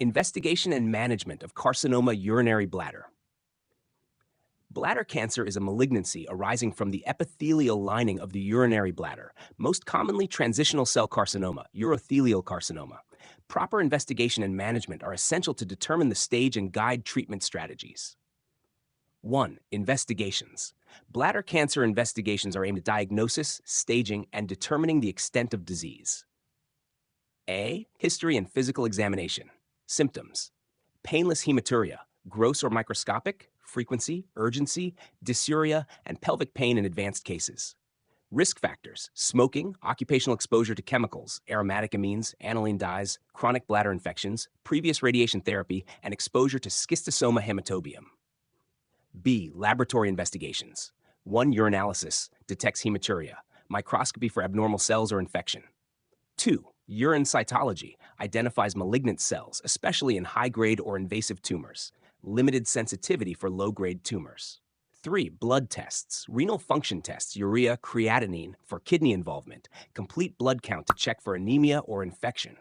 Investigation and management of carcinoma urinary bladder. Bladder cancer is a malignancy arising from the epithelial lining of the urinary bladder, most commonly transitional cell carcinoma, urothelial carcinoma. Proper investigation and management are essential to determine the stage and guide treatment strategies. 1. Investigations. Bladder cancer investigations are aimed at diagnosis, staging, and determining the extent of disease. A. History and physical examination. Symptoms: painless hematuria, gross or microscopic, frequency, urgency, dysuria, and pelvic pain in advanced cases. Risk factors: smoking, occupational exposure to chemicals, aromatic amines, aniline dyes, chronic bladder infections, previous radiation therapy, and exposure to schistosoma hematobium. B. Laboratory investigations. 1. Urinalysis detects hematuria, microscopy for abnormal cells or infection. 2. Urine cytology identifies malignant cells, especially in high-grade or invasive tumors. Limited sensitivity for low-grade tumors. 3. Blood tests. Renal function tests, urea, creatinine for kidney involvement. Complete blood count to check for anemia or infection.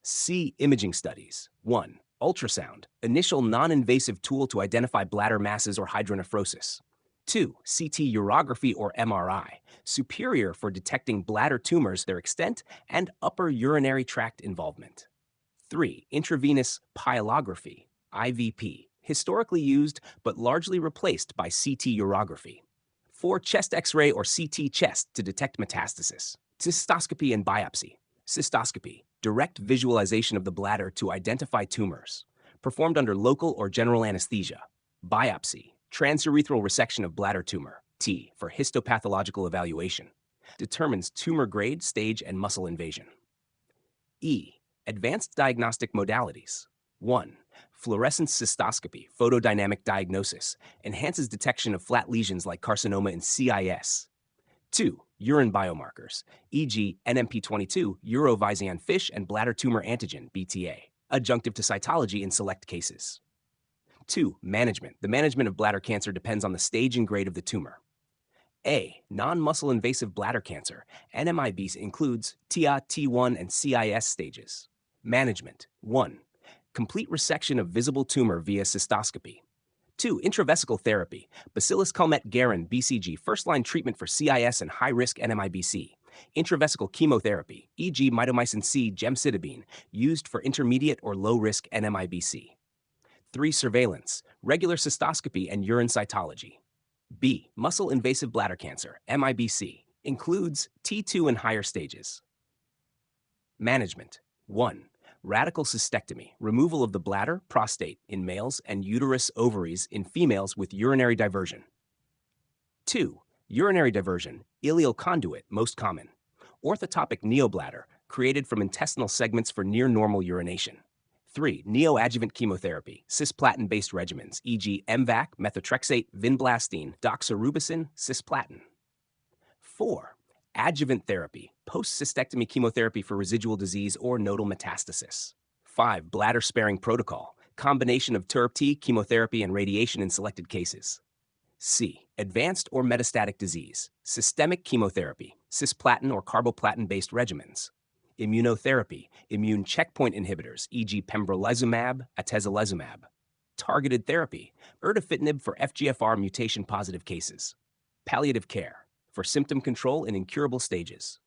C. Imaging studies. 1. Ultrasound, initial non-invasive tool to identify bladder masses or hydronephrosis. 2. CT urography or MRI, superior for detecting bladder tumors, their extent, and upper urinary tract involvement. 3. Intravenous pyelography, IVP, historically used but largely replaced by CT urography. 4. Chest X-ray or CT chest to detect metastasis. Cystoscopy and biopsy. Cystoscopy, direct visualization of the bladder to identify tumors, performed under local or general anesthesia. Biopsy, transurethral resection of bladder tumor, T, for histopathological evaluation. Determines tumor grade, stage, and muscle invasion. E. Advanced diagnostic modalities. 1. Fluorescence cystoscopy, photodynamic diagnosis, enhances detection of flat lesions like carcinoma and CIS. 2. Urine biomarkers, e.g. NMP22, urovision fish, and bladder tumor antigen, BTA, adjunctive to cytology in select cases. 2. Management. The management of bladder cancer depends on the stage and grade of the tumor. A. Non-muscle invasive bladder cancer, NMIBC, includes TIA, T1, and CIS stages. Management. 1. Complete resection of visible tumor via cystoscopy. 2. Intravesical therapy, Bacillus calmette-guerin, BCG, first-line treatment for CIS and high-risk NMIBC. Intravesical chemotherapy, e.g. mitomycin C, gemcitabine, used for intermediate or low-risk NMIBC. 3. Surveillance, regular cystoscopy and urine cytology. B. Muscle-invasive bladder cancer, MIBC, includes T2 and higher stages. Management. 1. Radical cystectomy, removal of the bladder, prostate in males, and uterus, ovaries in females with urinary diversion. 2. Urinary diversion, ileal conduit, most common. Orthotopic neobladder, created from intestinal segments for near-normal urination. 3. Neoadjuvant chemotherapy, cisplatin-based regimens, e.g. MVAC, methotrexate, vinblastine, doxorubicin, cisplatin. 4. Adjuvant therapy, post-cystectomy chemotherapy for residual disease or nodal metastasis. 5. Bladder-sparing protocol, combination of TURBT, chemotherapy, and radiation in selected cases. C. Advanced or metastatic disease, systemic chemotherapy, cisplatin or carboplatin-based regimens. Immunotherapy, immune checkpoint inhibitors, e.g. pembrolizumab, atezolizumab. Targeted therapy, erdafitinib for FGFR mutation-positive cases. Palliative care, for symptom control in incurable stages.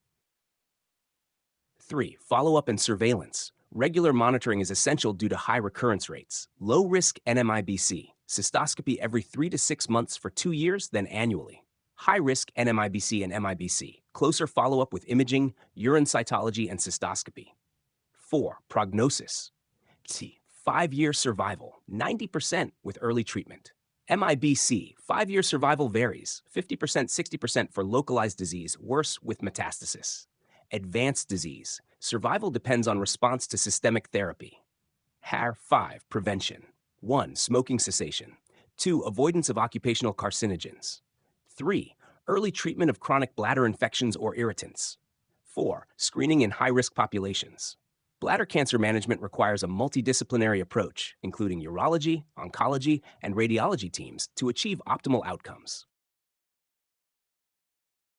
3. Follow-up and surveillance. Regular monitoring is essential due to high recurrence rates. Low-risk NMIBC, cystoscopy every 3 to 6 months for 2 years, then annually. High-risk NMIBC and MIBC, closer follow-up with imaging, urine cytology, and cystoscopy. 4. Prognosis. C. 5-year survival, 90% with early treatment. MIBC, 5-year survival varies, 50%, 60% for localized disease, worse with metastasis. Advanced disease, survival depends on response to systemic therapy. HAR5, prevention. 1. Smoking cessation. 2. Avoidance of occupational carcinogens. 3. Early treatment of chronic bladder infections or irritants. 4. Screening in high-risk populations. Bladder cancer management requires a multidisciplinary approach, including urology, oncology, and radiology teams, to achieve optimal outcomes.